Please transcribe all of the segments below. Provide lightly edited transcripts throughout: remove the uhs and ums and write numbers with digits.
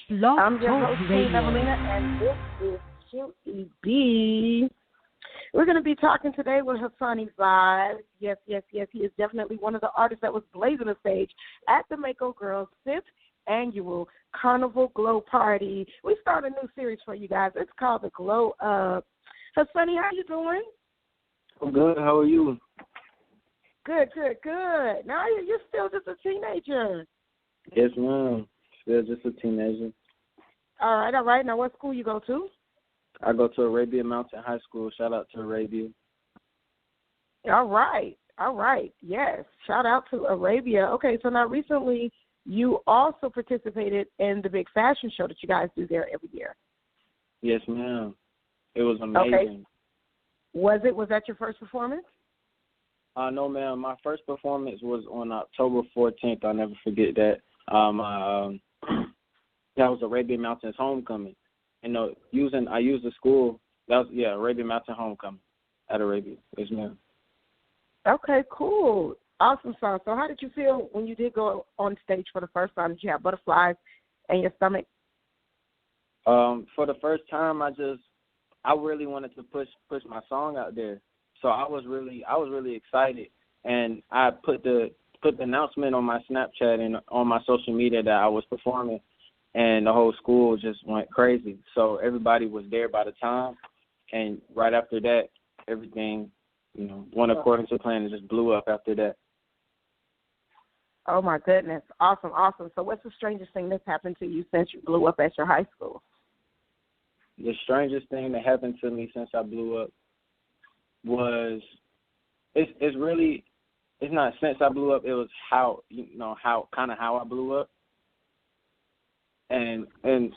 Blog I'm your Talk host, Queen Radio. Evelina, and this is QEB. We're going to be talking today with Hasani Vibez. Yes. He is definitely one of the artists that was blazing the stage at the Mako Girls' 5th annual Carnival Glow Party. We started a new series for you guys. It's called The Glow Up. Hasani, how you doing? I'm good. How are you? Good. Now you're still just a teenager. Yes, ma'am. Still just a teenager. All right. Now, what school you go to? I go to Arabia Mountain High School. Shout out to Arabia. All right. Yes. Shout out to Arabia. Okay, so now recently you also participated in the big fashion show that you guys do there every year. Yes, ma'am. It was amazing. Okay. Was that your first performance? No, ma'am. My first performance was on October 14th. I'll never forget that. That was Arabia Mountain's homecoming. And I used the school. That was Arabia Mountain homecoming at Arabia. Yes, ma'am. Okay, cool. Awesome song. So how did you feel when you did go on stage for the first time? Did you have butterflies in your stomach? For the first time, I really wanted to push my song out there. So I was really excited, and I put the announcement on my Snapchat and on my social media that I was performing, and the whole school just went crazy. So everybody was there by the time, and right after that, everything, went according to plan and just blew up after that. Oh, my goodness. Awesome. So what's the strangest thing that's happened to you since you blew up at your high school? The strangest thing that happened to me since I blew up was, it's not since I blew up, it was how I blew up. And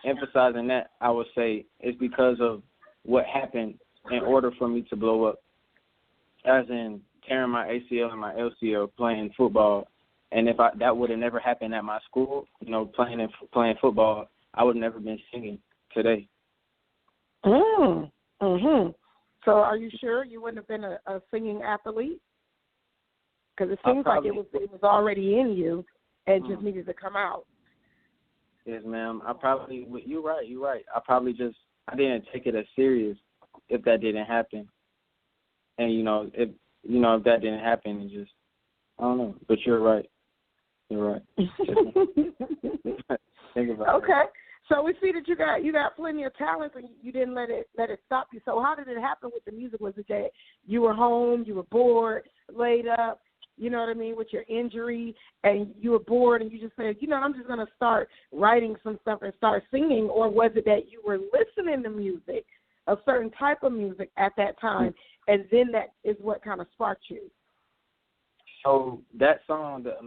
emphasizing that, I would say it's because of what happened in order for me to blow up, as in tearing my ACL and my LCL playing football. And if that would have never happened at my school, playing football, I would have never been singing today. Mm-hmm. So are you sure you wouldn't have been a singing athlete? Because it seems like it was already in you and just needed to come out. Yes, ma'am. You're right. I didn't take it as serious if that didn't happen. And, if that didn't happen, I don't know. But you're right. Think about it. Okay. So we see that you got plenty of talent, and you didn't let it stop you. So how did it happen with the music? Was it that you were home, you were bored, laid up, with your injury, and you were bored, and you just said, I'm just going to start writing some stuff and start singing? Or was it that you were listening to music, a certain type of music at that time, and then that is what kind of sparked you? So that song, the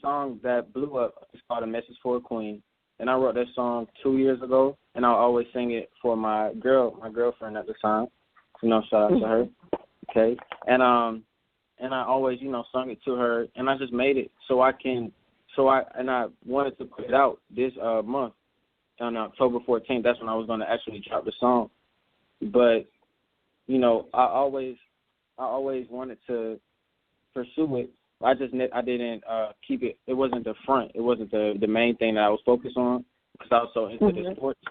song that blew up, is called A Message for a Queen. And I wrote that song 2 years ago, and I always sing it for my girlfriend at the time. Shout out to her. Okay. And I always, sung it to her, and I just made it and I wanted to put it out this month on October 14th. That's when I was going to actually drop the song. But, I always wanted to pursue it. I didn't keep it. It wasn't the front. It wasn't the main thing that I was focused on, because I was so into the sports.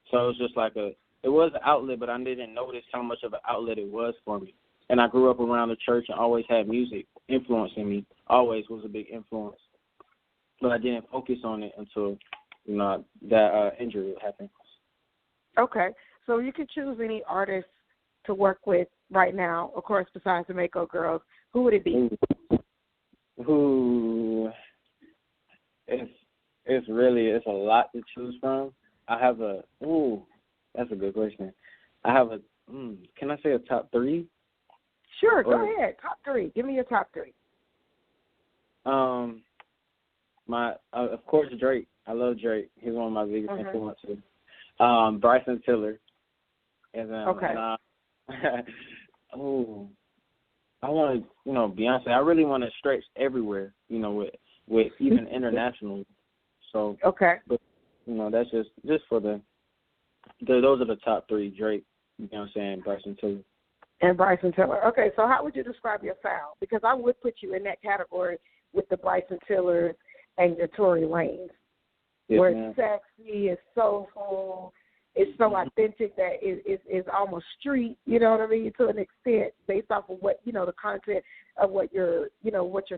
So it was just it was an outlet, but I didn't notice how much of an outlet it was for me. And I grew up around the church and always had music influencing me. Always was a big influence. But I didn't focus on it until, that injury happened. Okay. So you could choose any artist to work with right now, of course, besides the Mako Girls. Who would it be? It's a lot to choose from. That's a good question. Can I say a top three? Sure, go ahead. Top three. Give me your top three. Of course, Drake. I love Drake. He's one of my biggest influences. Bryson Tiller. Okay. I want to, Beyoncé. I really want to stretch everywhere, with even international. So okay, but that's just for those are the top three: Drake, Beyoncé, and Bryson Tiller. And Bryson Tiller. Okay, so how would you describe your sound? Because I would put you in that category with the Bryson Tillers and your Tory Lanez. Yes, where ma'am. it's sexy, it's soulful, it's so authentic that it's almost street, you know what I mean, to an extent based off of what, the content of what you're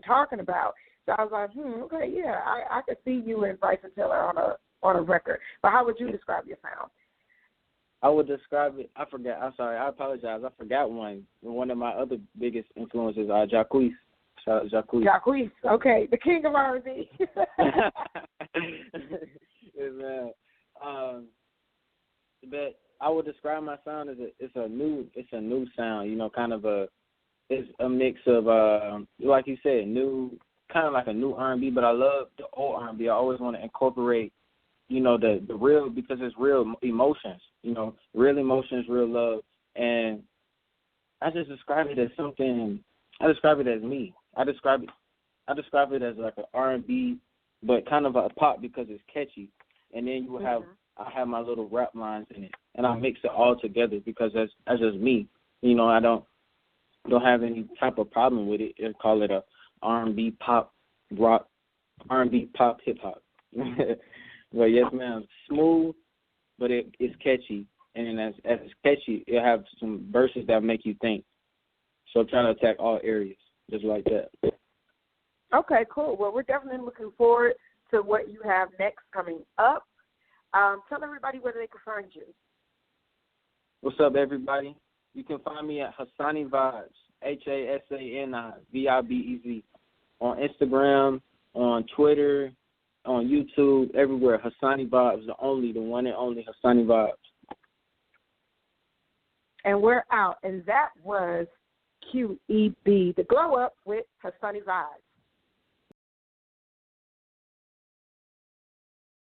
talking about. So I was like, okay, yeah, I could see you and Bryson Tiller on a record. But how would you describe your sound? I would describe it. I forgot. I'm sorry. I apologize. I forgot one. One of my other biggest influences are Jacquees. Shout out Jacquees. Jacquees. Okay, the king of R&B. Yes, man. But I would describe my sound as it's a new sound. It's a mix of like you said, new, kind of like a new R&B. But I love the old R&B. I always want to incorporate, the real, because it's real emotions. Real emotions, real love, and I just describe it as something. I describe it as me. I describe it as like an R&B, but kind of a pop because it's catchy. And then you will have I have my little rap lines in it, and I mix it all together because that's just me. I don't have any type of problem with it. I call it a R&B pop rock, R&B pop hip hop. But yes, ma'am, smooth, but it's catchy, and as it's catchy, it have some verses that make you think. So I'm trying to attack all areas, just like that. Okay, cool. Well, we're definitely looking forward to what you have next coming up. Tell everybody where they can find you. What's up, everybody? You can find me at Hasani Vibez, Hasani Vibez, on Instagram, on Twitter, on YouTube, everywhere. Hasani Vibez, the one and only Hasani Vibez. And we're out. And that was QEB, the Glow Up with Hasani Vibez.